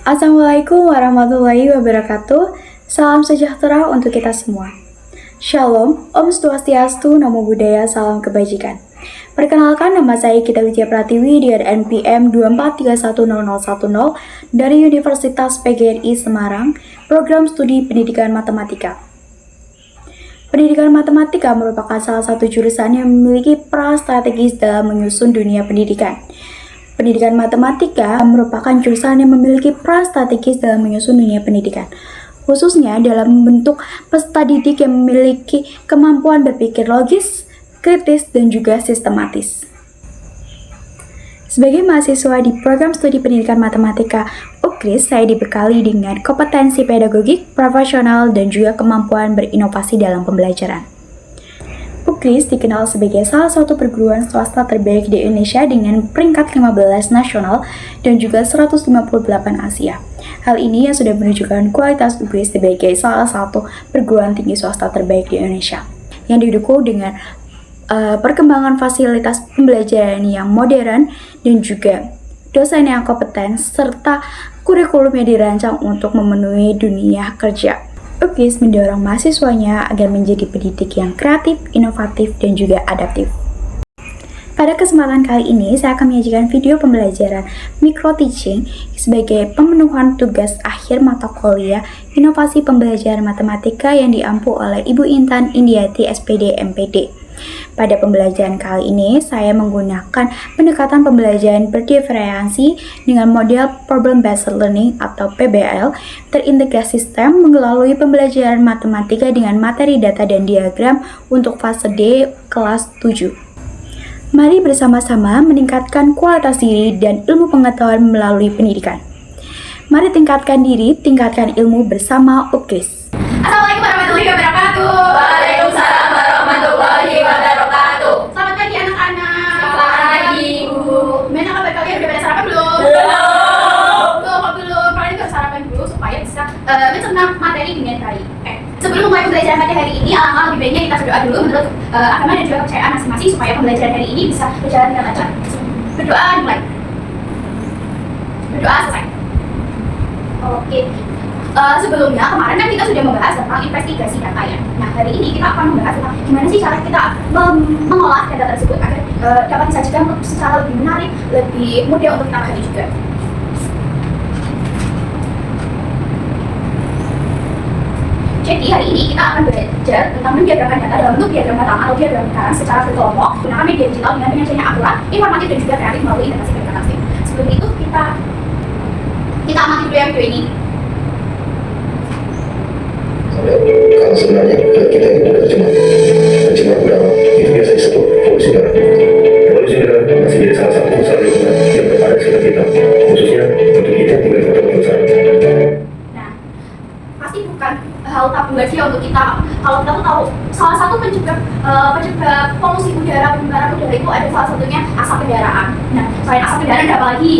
Assalamualaikum warahmatullahi wabarakatuh. Salam sejahtera untuk kita semua. Shalom, Om Swastiastu, Namo Buddhaya, Salam Kebajikan. Perkenalkan, nama saya Gita Widya Pratiwi dengan NPM 2431010 dari Universitas PGRI Semarang, Program Studi Pendidikan Matematika. Pendidikan matematika merupakan salah satu jurusan yang memiliki peran strategis dalam menyusun dunia pendidikan. Pendidikan matematika merupakan jurusan yang memiliki peran strategis dalam menyusun dunia pendidikan, khususnya dalam membentuk peserta didik yang memiliki kemampuan berpikir logis, kritis, dan juga sistematis. Sebagai mahasiswa di program studi pendidikan matematika UKRIS, saya dibekali dengan kompetensi pedagogik, profesional, dan juga kemampuan berinovasi dalam pembelajaran. UKRIS dikenal sebagai salah satu perguruan swasta terbaik di Indonesia dengan peringkat 15 nasional dan juga 158 Asia. Hal ini yang sudah menunjukkan kualitas UKRIS sebagai salah satu perguruan tinggi swasta terbaik di Indonesia, yang didukung dengan perkembangan fasilitas pembelajaran yang modern dan juga dosen yang kompeten serta kurikulum yang dirancang untuk memenuhi dunia kerja. UKRIS mendorong mahasiswanya agar menjadi pendidik yang kreatif, inovatif, dan juga adaptif. Pada kesempatan kali ini, saya akan menyajikan video pembelajaran micro teaching sebagai pemenuhan tugas akhir mata kuliah Inovasi Pembelajaran Matematika yang diampu oleh Ibu Intan Indiati SPD MPD. Pada pembelajaran kali ini, saya menggunakan pendekatan pembelajaran berdiferensiasi dengan model Problem Based Learning atau PBL, terintegrasi sistem melalui pembelajaran matematika dengan materi data dan diagram untuk fase D kelas 7. Mari bersama-sama meningkatkan kualitas diri dan ilmu pengetahuan melalui pendidikan. Mari tingkatkan diri, tingkatkan ilmu bersama UKRIS. Assalamualaikum warahmatullahi wabarakatuh. Waalaikumsalam warahmatullahi wabarakatuh. Selamat pagi anak-anak. Selamat pagi, Bu. Gimana kabar kalian? Udah pada sarapan belum? Belum. Kalau belum, kalian harus sarapan dulu supaya bisa mencerna materi dengan baik. Sebelum memulai pembelajaran pada hari ini, alangkah lebih baiknya kita berdoa dulu menurut agama dan juga kepercayaan masing-masing supaya pembelajaran hari ini bisa berjalan dengan lancar. Berdoa dimulai. Berdoa selesai. Oke. Sebelumnya kemarin kan kita sudah membahas tentang investigasi data ya. Nah, hari ini kita akan membahas tentang gimana sih cara kita mengolah data tersebut agar dapat disajikan secara lebih menarik, lebih mudah untuk kita pahami juga. Jadi hari ini kita akan belajar tentang mendiagramkan data dalam bentuk diagram batang atau diagram lingkaran secara berkelompok menggunakan media digital dengan penyajian yang akurat, informatif, dan juga kreatif melalui integrasi dan kata. Sebelum itu kita amati dulu yang video ini. Kalau sebenarnya kita itu terjemah udara itu biasa disebut polusi udara. Polusi udara masih jadi salah satu usaha lingkungan yang berada di sekitar kita, khususnya untuk kita yang tinggal di kota besar. Nah, pasti bukan hal tabu lagi ya untuk kita. Kalau kita tuh tahu salah satu penyebab polusi udara, pencemaran udara itu ada salah satunya asap kendaraan. Nah, selain asap kendaraan ada apa lagi?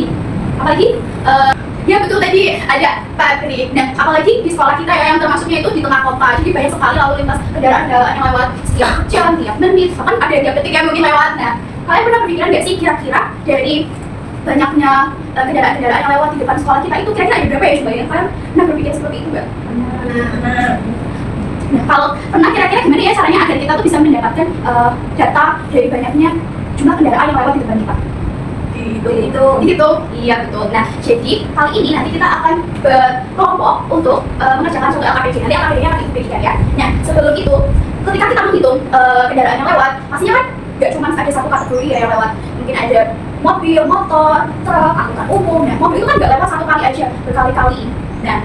Ya betul, tadi ada pabrik. Nah, apalagi di sekolah kita ya yang termasuknya itu di tengah kota, jadi banyak sekali lalu lintas kendaraan yang lewat setiap jam, tiap menit, bahkan ada tiap detik yang mungkin lewat. Nah, kalian pernah berpikiran nggak sih kira-kira dari banyaknya kendaraan-kendaraan yang lewat di depan sekolah kita itu kira-kira ada berapa ya? Coba ya, kalian pernah berpikir seperti itu nggak? Nah, kalau pernah, kira-kira gimana ya caranya agar kita tuh bisa mendapatkan data dari banyaknya jumlah kendaraan yang lewat di depan kita? Gitu. Iya betul. Nah, jadi kali ini nanti kita akan berkelompok untuk mengerjakan suatu LKPD. Nanti LKPD-nya akan dibagikan ya. Nah, sebelum itu, ketika kita menghitung kendaraan yang lewat, pastinya kan nggak cuma ada satu kategori ya yang lewat. Mungkin ada mobil, motor, truk, angkutan umum. Nah, mobil itu kan nggak lewat satu kali aja, berkali-kali. Nah,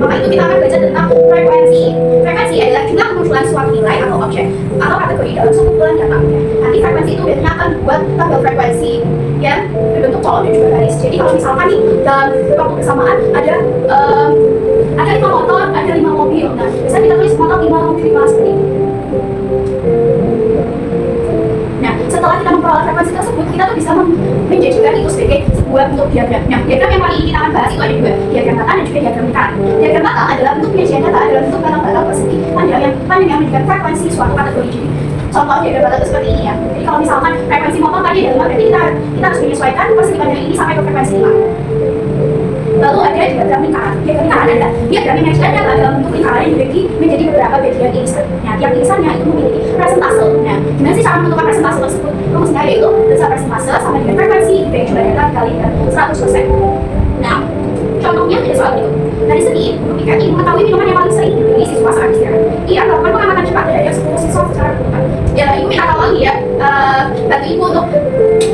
maka itu kita akan baca tentang frekuensi. Frekuensi adalah jumlah kemunculan suatu nilai atau objek atau kategori dalam suatu kumpulan data. Nanti frekuensi itu biasanya akan buat tabel frekuensi yang berbentuk colon dan juga garis. Jadi kalau misalkan nih dalam waktu bersamaan ada 5 motor, ada 5 mobil. Nah, biasanya kita tulis motor 5, mobil 5 seperti ini. Nah, setelah kita memperoleh frekuensi tersebut, kita tuh bisa menjadikan itu sebagai sebuah bentuk diagram. Nah, diagram yang kali ini kita akan bahas itu ada dua, diagram batang dan juga diagram lingkaran. Diagram batang adalah bentuk penyajian data adalah bentuk batang-batang persegi panjang yang menunjukkan frekuensi suatu kategori. Jadi contoh diagram batang itu seperti ini ya. Jadi kalau misalkan frekuensi motor tadi ada 5, berarti kita harus menyesuaikan persegi panjang ini sampai ke frekuensi 5. Lalu kan? Diagramnya match kan adalah dalam bentuk lingkaran yang dibagi menjadi beberapa bagian irisan. Nah, tiap irisannya itu memiliki presentase. Nah, gimana sih cara menentukan presentase tersebut? Rumusnya yaitu besar presentase sama dengan frekuensi dibagi jumlah data dikali dengan 100%. Nah, contohnya ada soal itu. Dari segi guru PKI mengetahui minuman yang paling sering dibeli siswa saat istirahat. Ia melakukan pengamatan cepat terhadap 10 siswa secara berurutan. Ya, ibu minta tolong ya, bantu ibu untuk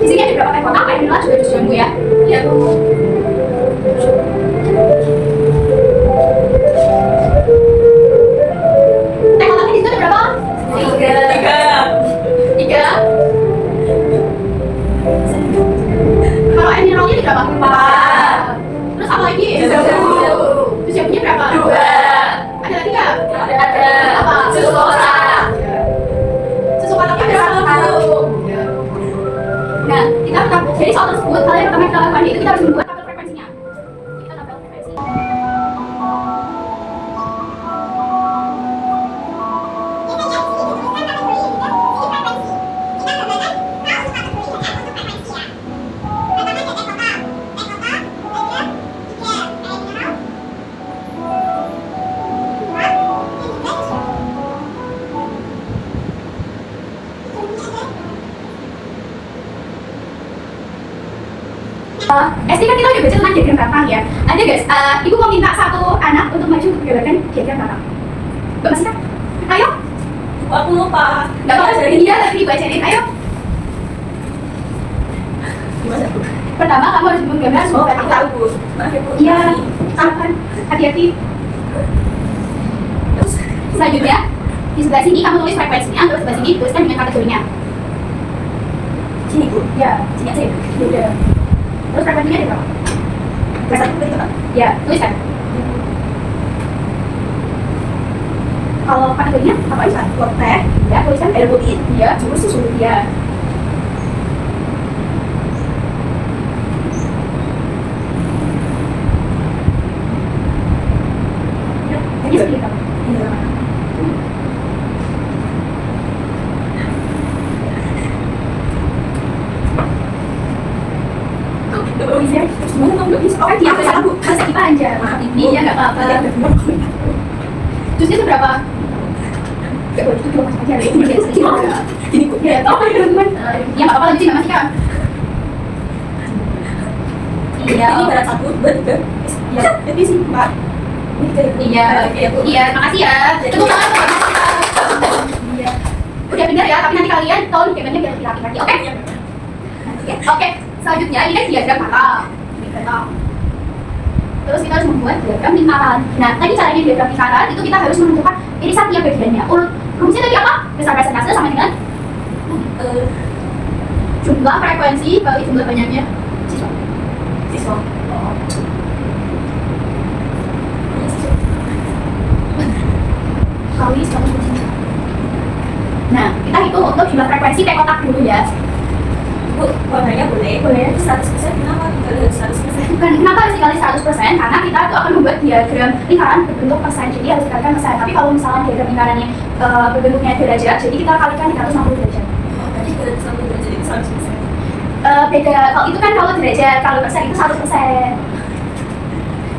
di sini ada beberapa teh kotak, air mineral juga jus jambu ya. Iya bu. Teh kotaknya di situ ada berapa? 3. Kalau air mineralnya ada berapa? 4. Terus apa lagi? Terus jambunya berapa? 2. Ada lagi nggak? Ada. Apa? Susu kotak. Susu kotaknya berapa? 1. Nah, kita jadi soal tersebut, hal yang pertama kita lakukan itu kita harus membuat tabel frekuensinya. Kita tabel frekuensi. SD kan kita udah baca tentang diagram Batang ya. Ada guys, ibu mau minta satu anak untuk maju untuk menggambarkan diagram Batang. Mbak masih kan? Ayo. Aku lupa. Nggak apa-apa, dari dia tapi ibu ajarin. Ayo. Gimana Bu? Pertama kamu harus menggambar sebuah Aku vertikal. tahu Bu. Maaf ya Bu. Iya, kan hati-hati. Terus selanjutnya di sebelah sini kamu tulis frekuensinya, terus sebelah sini tuliskan dengan kategorinya. Sini Bu. Ya, sini aja. Ya udah. Terus frekuensinya ada berapa? Kelas 1 berarti Pak. Ya, tuliskan. Kalau kategorinya apa aja? Teh, ya tuliskan air putih, ya, jus susu, ya. Ini seperti apa? Oh iya, semuanya kamu nggak bisa. Oh iya, salah Bu. Masa kita aja. Maaf ini ya nggak apa-apa. Jusnya seberapa? Gak boleh, itu cuma masuk aja. Ini dia sedikit. Ini Bu. Ya, oh iya teman-teman. Ya nggak apa-apa, lanjutin Mas Ika. Iya. Ini berat 1, 2, 3. Iya, tapi sih 4. Iya, iya, makasih ya. Tepuk tangan buat Mas Ika. Iya. Udah benar ya, tapi nanti kalian tolong diagamnya biar lebih rapi lagi, oke? Oke. Selanjutnya ini kan diagram mata. Terus kita harus membuat diagram lingkaran. Nah, tadi caranya diagram lingkaran itu kita harus menentukan irisan tiap bagiannya. Rumusnya tadi apa? Besar presentase sama dengan jumlah frekuensi kali jumlah banyaknya siswa. Kali 100%. Nah, kita hitung untuk jumlah frekuensi teh kotak dulu ya. Bu, warnanya boleh. Boleh. 100%, kenapa dikali 100%? Bukan, kenapa harus dikali 100%? Karena kita itu akan membuat diagram lingkaran berbentuk persen, jadi harus dikalikan persen. Tapi kalau misalnya diagram lingkarannya berbentuknya derajat, jadi kita kalikan 360 derajat. Oh, berarti 360 derajat itu 100%. Beda, kalau itu kan kalau derajat, kalau persen itu 100%.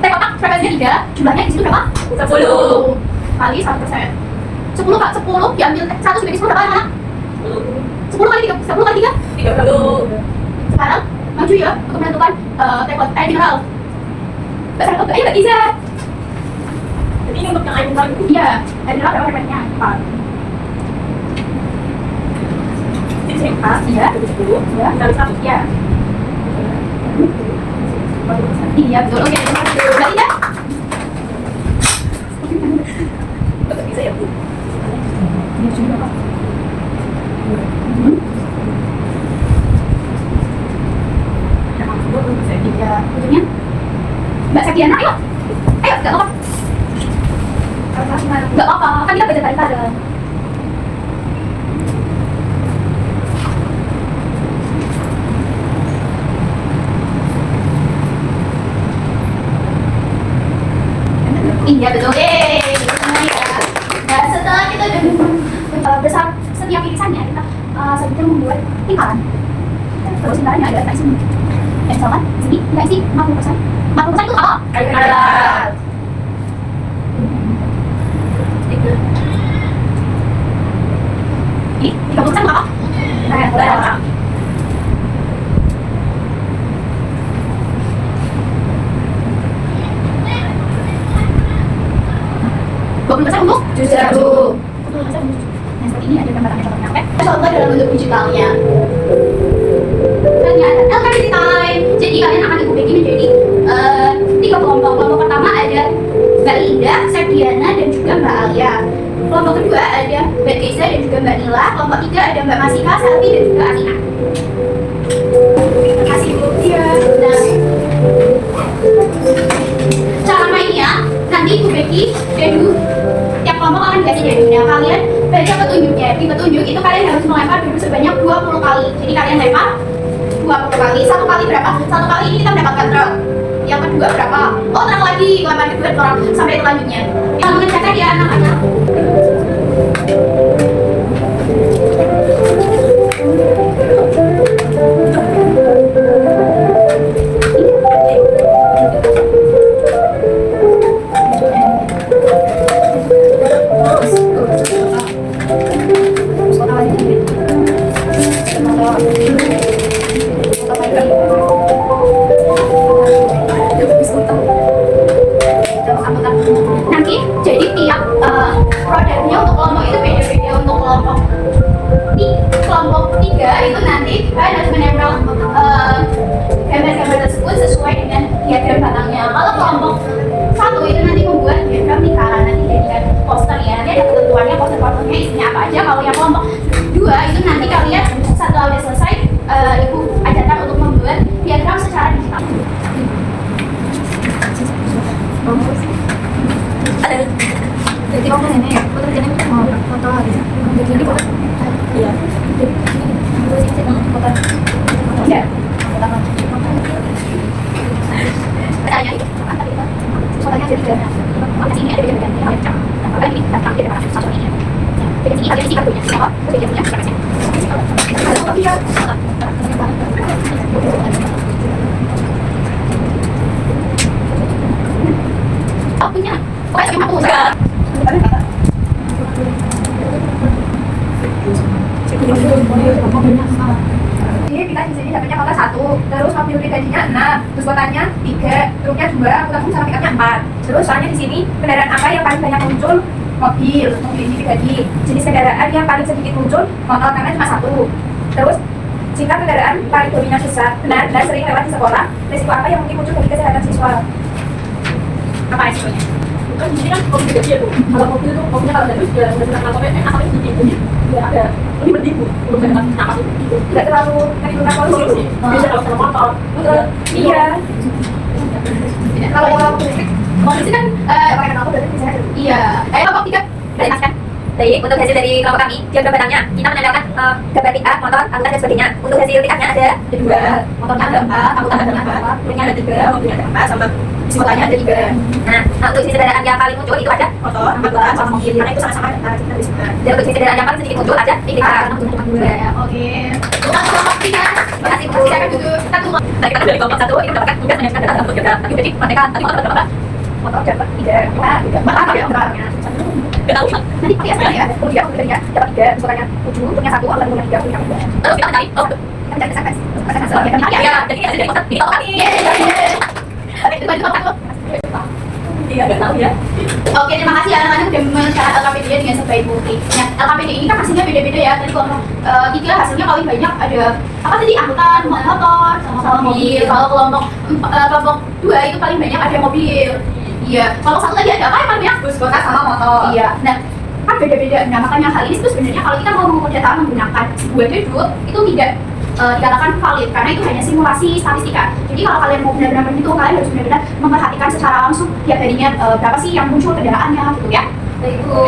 Teh kotak frekuensinya 3, jumlahnya di situ berapa? 10 kali 100%. 10 Kak, 10 diambil 100 dibagi 10 berapa anak? 10 kali 3, 10 kali 3? 30. Sekarang maju ya untuk menentukan air mineral. Mbak Sarah, ayo Mbak Iza. Jadi ini untuk yang air mineral Bu. Iya, air mineral berapa frekuensinya? 4. Jadi saya pas, Iya. 10 Iya. kali 100. Iya. Iya betul, oke. Mbak Iza. Betul bisa ya Bu. Ini juga berapa? Iya, ujungnya Mbak Sakiana, ayo gak apa-apa. Gak apa-apa, kan kita baca bareng-bareng. Iya betul. Yeay. Nah setelah kita udah besar setiap irisannya kita selanjutnya membuat lingkaran. Terus lingkarannya ada di sini. Misalkan sini nggak isi 40%. 40% itu apa? Air mineral. 20% untuk jus jeruk. 20% untuk nah, seperti ini ada gambarannya contohnya. Contoh dalam bentuk digitalnya. Selanjutnya ada LKBT time. Jadi kalian akan dibagi menjadi 3 kelompok. Kelompok pertama ada Mbak Linda, Sepdiana, dan juga Mbak Alia. Kelompok kedua ada Mbak Geza dan juga Mbak Nila. Kelompok tiga ada Mbak Masika, Selvi, dan juga Atina. Terima kasih Bu. Iya. Nah, cara mainnya nanti Bu Becky dan Bu tiap kelompok akan dikasih dadu. Nah, kalian baca petunjuknya. Di petunjuk itu kalian harus melempar dadu sebanyak 20 kali. Jadi kalian lempar 20 kali. Satu kali berapa? Satu kali ini kita mendapatkan truk. Yang kedua berapa? Oh, truk lagi. Lempar kedua truk sampai selanjutnya. Yang mengerjakan ya anak-anak. Nanti jadi tiap produknya untuk kelompok itu beda-beda. Untuk kelompok 3 itu nanti kalian harus menempel gambar-gambar tersebut sesuai dengan diagram batangnya. Kalau kelompok 1 itu nanti membuat diagram lingkaran, nanti jadikan poster ya. Nanti ada ketentuannya poster-posternya isinya apa aja. Kalau yang kelompok 2 itu nanti kalian setelah udah selesai ibu ajarkan untuk membuat diagram secara digital. Jadi kamu ini ya, foto ini mau foto lagi. Jadi ini foto. Iya. Foto. Ya. Pertanyaan itu soalnya jadi kan. Di sini ada beda-beda. Nah, ini tentang dia ada satu ini. Jadi sini ada isi kartunya. Apa? Beda-bedanya berapa? Kalau dia punya. Pokoknya aku enggak. Jadi kita di sini dapatnya kota 1, terus mobil pribadinya 6, terus kotanya 3, truknya 2, angkutan umum sama pikapnya 4. Terus soalnya di sini kendaraan apa yang paling banyak muncul? Mobil ini pribadi. Jenis kendaraan yang paling sedikit muncul motor karena cuma 1. Terus jika kendaraan paling dominan besar benar dan sering lewat di sekolah, risiko apa yang mungkin muncul bagi kesehatan siswa? Apa risikonya? Kan di sini kan mobil pribadi ya tuh. Kalau mobil itu mobilnya kalau dari udah tentang apa itu jadi ya ada lebih berdiri untuk dengan apa itu Tidak terlalu menimbulkan polusi. bisa kalau sama motor Iya. Kalau listrik kan pakai kenapa berarti bisa. Iya. Kelompok 3 dari Mas kan? Baik, untuk hasil dari kelompok kami, diagram batangnya kita menempelkan gambar pickup, motor, angkutan dan sebagainya. Untuk hasil pickupnya ada 2, motornya ada 4, angkutan ada 4, truknya ada 3, mobilnya ada 4, sama kotanya ada 3. Nah, untuk jenis kendaraan yang paling muncul itu ada Motor, angkutan, sama mobil. Karena itu sama-sama kita di sana. dan untuk jenis kendaraan yang paling sedikit muncul ada pickup. Oke. Bukan kelompok 3. Terima kasih Bu. Silakan duduk. Kita tunggu. Nah, kita dari kelompok 1 itu mendapatkan tugas menyiapkan data untuk diagram. Tapi jadi mereka tadi motor berapa? Motor dapat 3. Apa ya motornya? Gak tahu. Nanti pakai apa ya? Kemudian mobilnya dapat 3, motornya 7, truknya 1, angkutan umumnya 3, truknya 2. Terus kita mencari, oh, Kita mencari kesan. ya, jadi hasil dari motor ini kelompok kami. Oke, itu kelompok 1. iya nggak tahu ya. Oke, terima kasih anak-anak sudah mensyarat LKPD dengan sebaik mungkin. Nah, LKPD ini kan hasilnya beda-beda ya. Tadi kelompok 3 hasilnya paling banyak ada apa tadi? Angkutan, motor, sama mobil. Kalau kelompok 2 itu paling banyak ada mobil. Iya. Kalau 1 tadi ada apa yang paling banyak? Bus kota sama motor. Iya. Nah, kan beda-beda. Nah, makanya hal ini itu sebenarnya kalau kita mau mengukur data menggunakan sebuah duduk itu tidak dikatakan valid karena itu hanya simulasi statistika. Jadi kalau kalian mau benar-benar begitu, kalian harus benar-benar memperhatikan secara langsung tiap harinya berapa sih yang muncul kendaraannya gitu ya. Itu.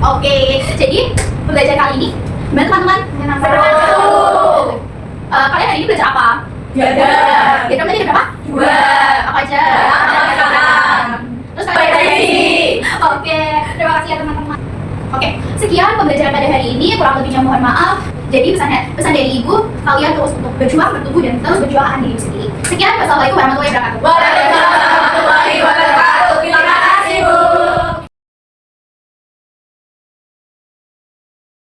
Oke, jadi belajar kali ini gimana teman-teman? Seru. Kalian hari ini belajar apa? Belajar. Kita belajar berapa? 2. Apa aja? Terus Oke, terima kasih ya teman-teman. Oke, sekian pembelajaran pada hari ini. Kurang lebihnya mohon maaf. Jadi pesan dari ibu, kalian terus untuk berjuang, bertumbuh dan terus berjuang akan diri sendiri. Sekian, wassalamualaikum warahmatullahi wabarakatuh.